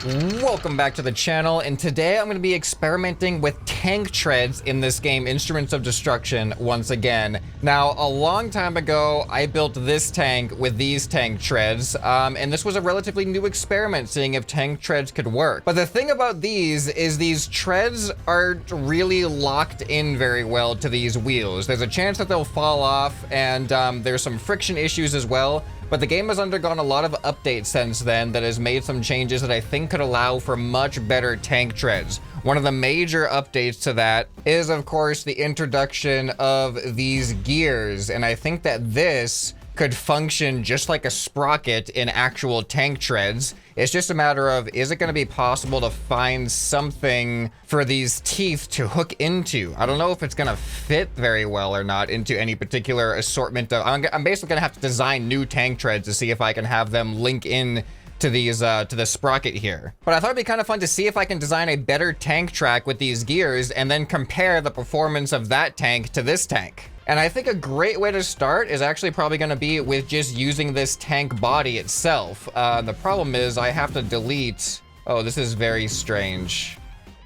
Welcome back to the channel, and today I'm going to be experimenting with tank treads in this game, Instruments of Destruction, once again. Now, a long time ago, I built this tank with these tank treads, and this was a relatively new experiment, seeing if tank treads could work. But the thing about these is these treads aren't really locked in very well to these wheels. There's a chance that they'll fall off, and there's some friction issues as well. But the game has undergone a lot of updates since then that has made some changes that I think could allow for much better tank treads. One of the major updates to that is, of course, the introduction of these gears. And I think that this could function just like a sprocket in actual tank treads. It's just a matter of, is it going to be possible to find something for these teeth to hook into? I don't know if it's going to fit very well or not into any particular assortment of... I'm basically going to have to design new tank treads to see if I can have them link in to these, to the sprocket here. But I thought it'd be kind of fun to see if I can design a better tank track with these gears and then compare the performance of that tank to this tank. And I think a great way to start is actually probably going to be with just using this tank body itself. The problem is I have to delete... Oh, this is very strange.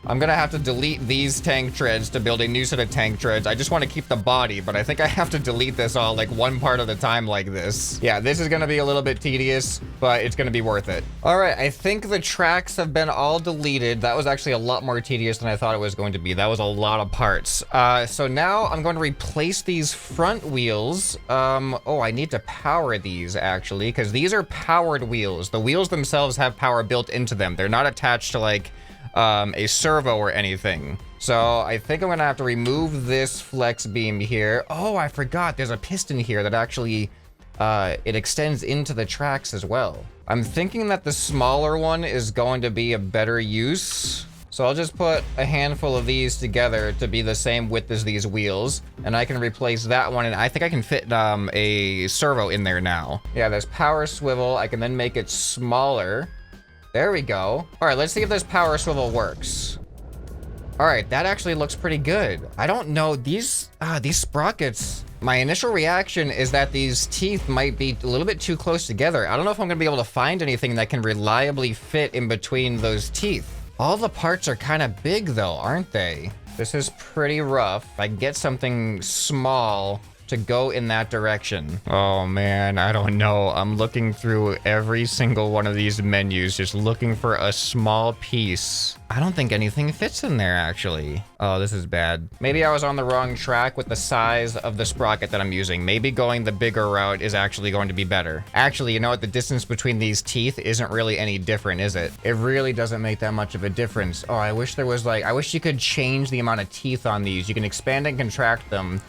I'm going to have to delete these tank treads to build a new set of tank treads. I just want to keep the body, but I think I have to delete this all like one part at a time like this. Yeah, this is going to be a little bit tedious, but it's going to be worth it. All right, I think the tracks have been all deleted. That was actually a lot more tedious than I thought it was going to be. That was a lot of parts. So now I'm going to replace these front wheels. Oh, I need to power these actually, because these are powered wheels. The wheels themselves have power built into them. They're not attached to like a servo or anything. So I think I'm gonna have to remove this flex beam here. Oh, I forgot there's a piston here that actually it extends into the tracks as well. I'm thinking that the smaller one is going to be a better use. So I'll just put a handful of these together to be the same width as these wheels, and I can replace that one, and I think I can fit a servo in there now. Yeah, there's power swivel. I can then make it smaller. There we go. All right, let's see if this power swivel works. All right, that actually looks pretty good. I don't know, these sprockets, my initial reaction is that these teeth might be a little bit too close together. I don't know if I'm gonna be able to find anything that can reliably fit in between those teeth. All the parts are kind of big though, aren't they? This is pretty rough. If I get something small to go in that direction. Oh man, I don't know. I'm looking through every single one of these menus, just looking for a small piece. I don't think anything fits in there actually. Oh, this is bad. Maybe I was on the wrong track with the size of the sprocket that I'm using. Maybe going the bigger route is actually going to be better. Actually, you know what? The distance between these teeth isn't really any different, is it? It really doesn't make that much of a difference. Oh, I wish there was like, I wish you could change the amount of teeth on these. You can expand and contract them.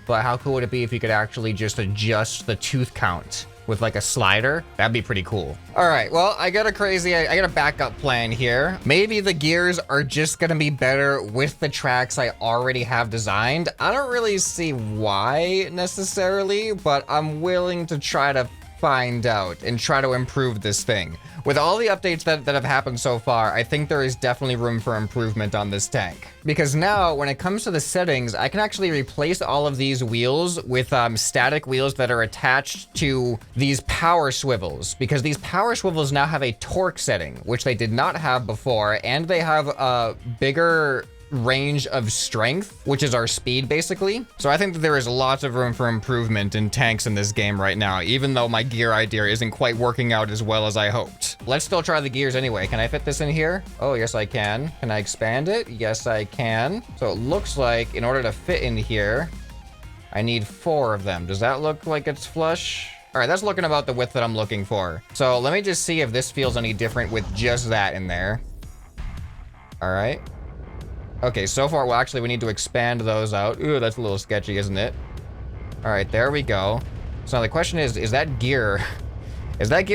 But how cool would it be if you could actually just adjust the tooth count with like a slider? That'd be pretty cool. All right, well, I got a backup plan here. Maybe the gears are just gonna be better with the tracks I already have designed. I don't really see why necessarily, but I'm willing to try to find out and try to improve this thing. With all the updates that have happened so far, I think there is definitely room for improvement on this tank. Because now, when it comes to the settings, I can actually replace all of these wheels with static wheels that are attached to these power swivels. Because these power swivels now have a torque setting, which they did not have before, and they have a bigger range of strength, which is our speed basically. So I think that there is lots of room for improvement in tanks in this game right now, even though my gear idea isn't quite working out as well as I hoped. Let's still try the gears anyway. Can I fit this in here? Oh, yes, I can. Can I expand it? Yes, I can. So it looks like in order to fit in here, I need 4 of them. Does that look like it's flush? All right, that's looking about the width that I'm looking for. So let me just see if this feels any different with just that in there. All right. Okay, so far, well, actually, we need to expand those out. Ooh, that's a little sketchy, isn't it? All right, there we go. So now the question is that gear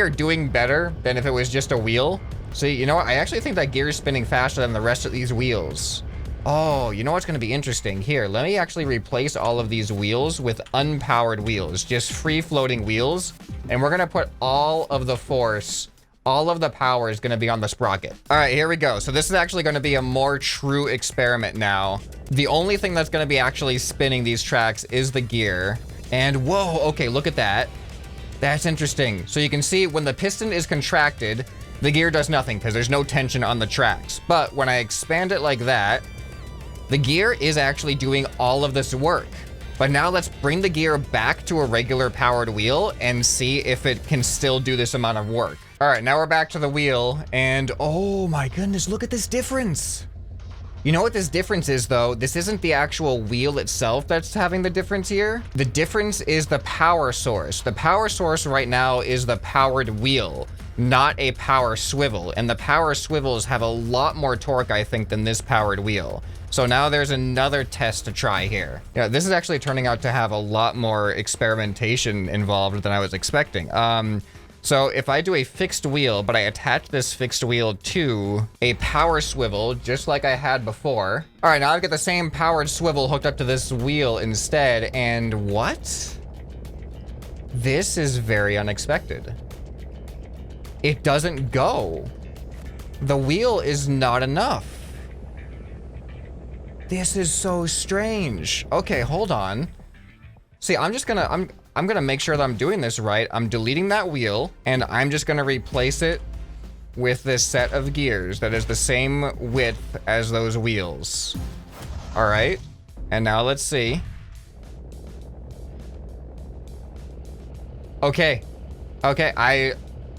doing better than if it was just a wheel? See, you know what? I actually think that gear is spinning faster than the rest of these wheels. Oh, you know what's going to be interesting? Here, let me actually replace all of these wheels with unpowered wheels, just free-floating wheels. And we're going to put all of the force, all of the power is going to be on the sprocket. All right, here we go. So this is actually going to be a more true experiment now. The only thing that's going to be actually spinning these tracks is the gear. And whoa, okay, look at that. That's interesting. So you can see when the piston is contracted, the gear does nothing because there's no tension on the tracks. But when I expand it like that, the gear is actually doing all of this work. But now let's bring the gear back to a regular powered wheel and see if it can still do this amount of work. All right, now we're back to the wheel and oh my goodness, look at this difference. You know what this difference is though? This isn't the actual wheel itself that's having the difference here. The difference is the power source. The power source right now is the powered wheel, not a power swivel. And the power swivels have a lot more torque, I think, than this powered wheel. So now there's another test to try here. Yeah, this is actually turning out to have a lot more experimentation involved than I was expecting. So if I do a fixed wheel, but I attach this fixed wheel to a power swivel, just like I had before. All right, now I've got the same powered swivel hooked up to this wheel instead, and what? This is very unexpected. It doesn't go. The wheel is not enough. This is so strange. Okay, hold on. See, I'm gonna make sure that I'm doing this right. I'm deleting that wheel and I'm just gonna replace it with this set of gears that is the same width as those wheels. All right, and now let's see. Okay, I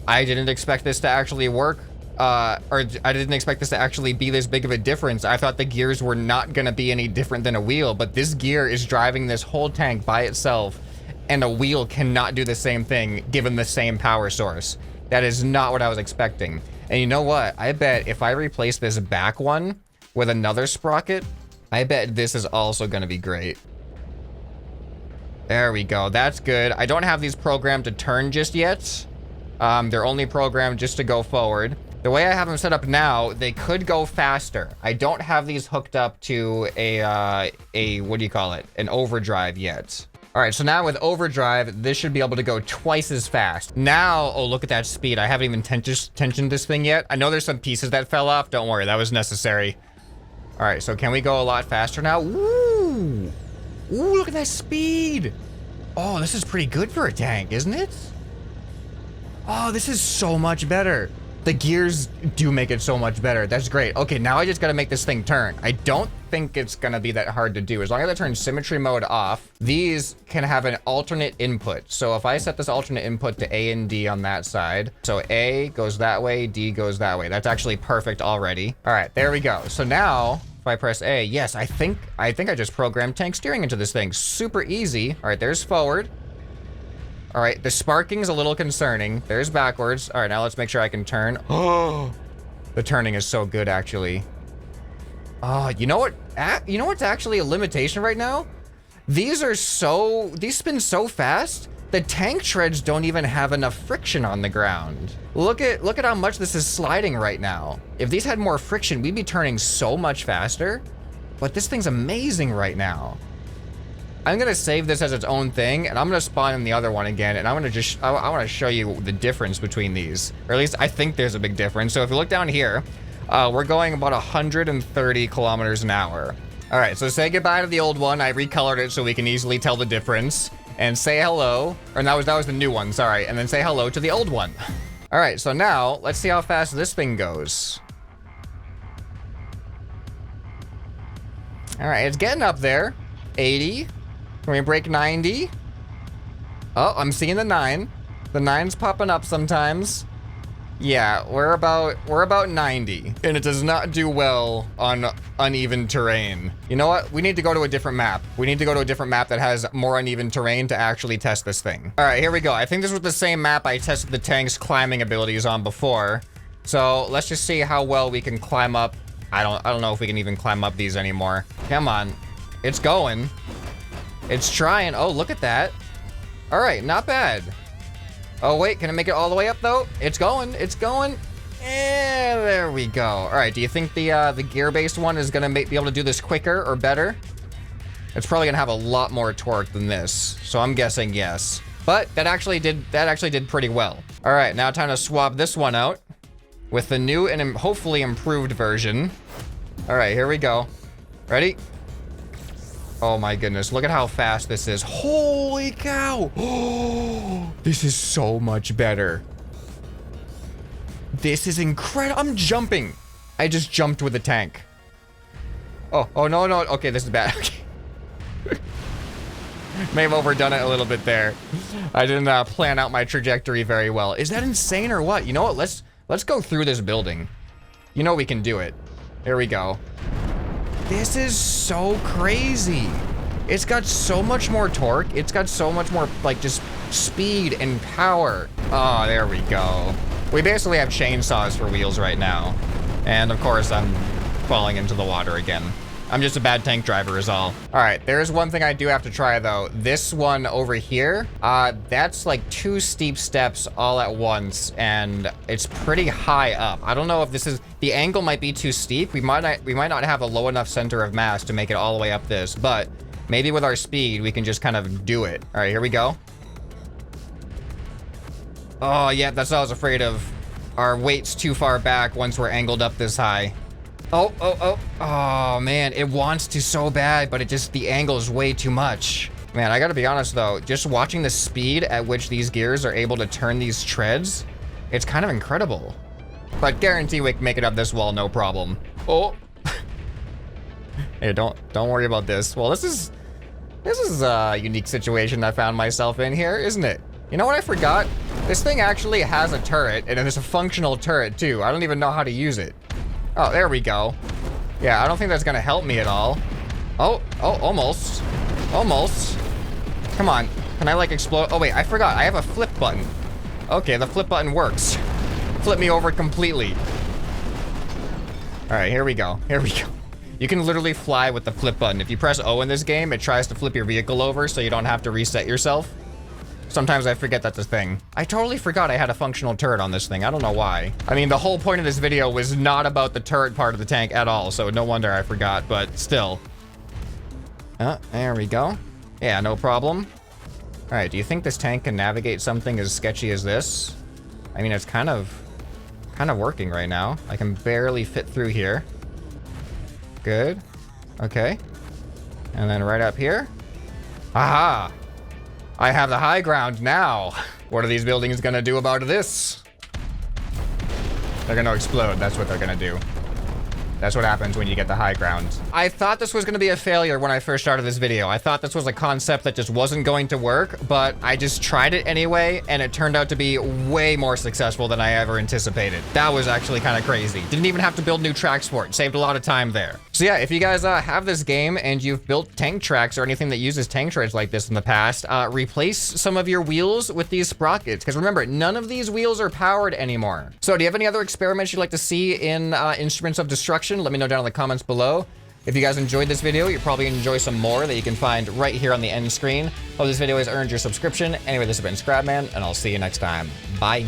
didn't expect this to actually work. Or I didn't expect this to actually be this big of a difference. I thought the gears were not gonna be any different than a wheel, but this gear is driving this whole tank by itself, and a wheel cannot do the same thing given the same power source. That is not what I was expecting. And you know what? I bet if I replace this back one with another sprocket, I bet this is also gonna be great. There we go, that's good. I don't have these programmed to turn just yet. They're only programmed just to go forward. The way I have them set up now, they could go faster. I don't have these hooked up to a what do you call it? An overdrive yet. All right, so now with overdrive, this should be able to go twice as fast. Now, oh, look at that speed. I haven't even tensioned this thing yet. I know there's some pieces that fell off. Don't worry, that was necessary. All right, so can we go a lot faster now? Ooh, ooh, look at that speed. Oh, this is pretty good for a tank, isn't it? Oh, this is so much better. The gears do make it so much better. That's great. Okay, now I just gotta make this thing turn. I don't think it's gonna be that hard to do. As long as I turn symmetry mode off, these can have an alternate input. So if I set this alternate input to A and D on that side, so A goes that way, D goes that way. That's actually perfect already. All right, there we go. So now, if I press A, yes, I think I just programmed tank steering into this thing. Super easy. All right, there's forward. All right, the sparking's a little concerning. There's backwards. All right, now let's make sure I can turn. Oh, the turning is so good, actually. Oh, you know what? You know what's actually a limitation right now? These spin so fast, the tank treads don't even have enough friction on the ground. Look at how much this is sliding right now. If these had more friction, we'd be turning so much faster. But this thing's amazing right now. I'm gonna save this as its own thing, and I'm gonna spawn in the other one again, and I want to show you the difference between these, or at least I think there's a big difference. So if you look down here, we're going about 130 kilometers an hour. All right, so say goodbye to the old one. I recolored it so we can easily tell the difference, and say hello, or that was the new one, sorry, and then say hello to the old one. All right, so now let's see how fast this thing goes. All right, it's getting up there. 80. Can we break 90? Oh, I'm seeing the 9. The 9's popping up sometimes. Yeah, we're about 90. And it does not do well on uneven terrain. You know what? We need to go to a different map. We need to go to a different map that has more uneven terrain to actually test this thing. All right, here we go. I think this was the same map I tested the tank's climbing abilities on before. So let's just see how well we can climb up. I don't know if we can even climb up these anymore. Come on. It's going. It's trying. Oh, look at that. All right, not bad. Oh, wait, can I make it all the way up, though? It's going. It's going. And there we go. All right, do you think the gear-based one is going to be able to do this quicker or better? It's probably going to have a lot more torque than this, so I'm guessing yes. But that actually did pretty well. All right, now time to swap this one out with the new and hopefully improved version. All right, here we go. Ready? Oh my goodness, look at how fast this is. Holy cow. Oh, this is so much better. This is incredible. I'm jumping. I just jumped with the tank. Oh, no. Okay, this is bad. Okay. May have overdone it a little bit there. I didn't plan out my trajectory very well. Is that insane or what? You know what? Let's go through this building. You know we can do it. Here we go. This is so crazy. It's got so much more torque. It's got so much more, like, just speed and power. Oh, there we go. We basically have chainsaws for wheels right now. And of course, I'm falling into the water again. I'm just a bad tank driver is all. All right, there's one thing I do have to try though. This one over here, that's like 2 steep steps all at once, and it's pretty high up. I don't know if this is, the angle might be too steep. We might not have a low enough center of mass to make it all the way up this, but maybe with our speed, we can just kind of do it. All right, here we go. Oh yeah, that's what I was afraid of. Our weight's too far back once we're angled up this high. Oh man, it wants to so bad, but the angle is way too much. Man, I gotta be honest though, just watching the speed at which these gears are able to turn these treads, it's kind of incredible. But guarantee we can make it up this wall, no problem. Oh. Hey, don't worry about this. Well, this is a unique situation I found myself in here, isn't it? You know what I forgot? This thing actually has a turret, and it's a functional turret too. I don't even know how to use it. Oh, there we go. Yeah, I don't think that's gonna help me at all. Oh, almost. Almost. Come on. Can I like explode? Oh wait, I forgot. I have a flip button. Okay, the flip button works. Flip me over completely. All right, here we go. Here we go. You can literally fly with the flip button. If you press O in this game, it tries to flip your vehicle over so you don't have to reset yourself. Sometimes I forget that's a thing. I totally forgot I had a functional turret on this thing. I don't know why. I mean, the whole point of this video was not about the turret part of the tank at all, so no wonder I forgot, but still. There we go. Yeah, no problem. All right, do you think this tank can navigate something as sketchy as this? I mean, it's kind of working right now. I can barely fit through here. Good. Okay. And then right up here. Aha! I have the high ground now. What are these buildings gonna do about this? They're gonna explode. That's what they're gonna do. That's what happens when you get the high ground. I thought this was gonna be a failure when I first started this video. I thought this was a concept that just wasn't going to work, but I just tried it anyway, and it turned out to be way more successful than I ever anticipated. That was actually kind of crazy. Didn't even have to build new tracks for it. Saved a lot of time there. So yeah, if you guys have this game and you've built tank tracks or anything that uses tank treads like this in the past, replace some of your wheels with these sprockets. Because remember, none of these wheels are powered anymore. So do you have any other experiments you'd like to see in Instruments of Destruction? Let me know down in the comments below. If you guys enjoyed this video, you're probably gonna enjoy some more that you can find right here on the end screen. Hope this video has earned your subscription. Anyway, this has been ScrapMan, and I'll see you next time. Bye.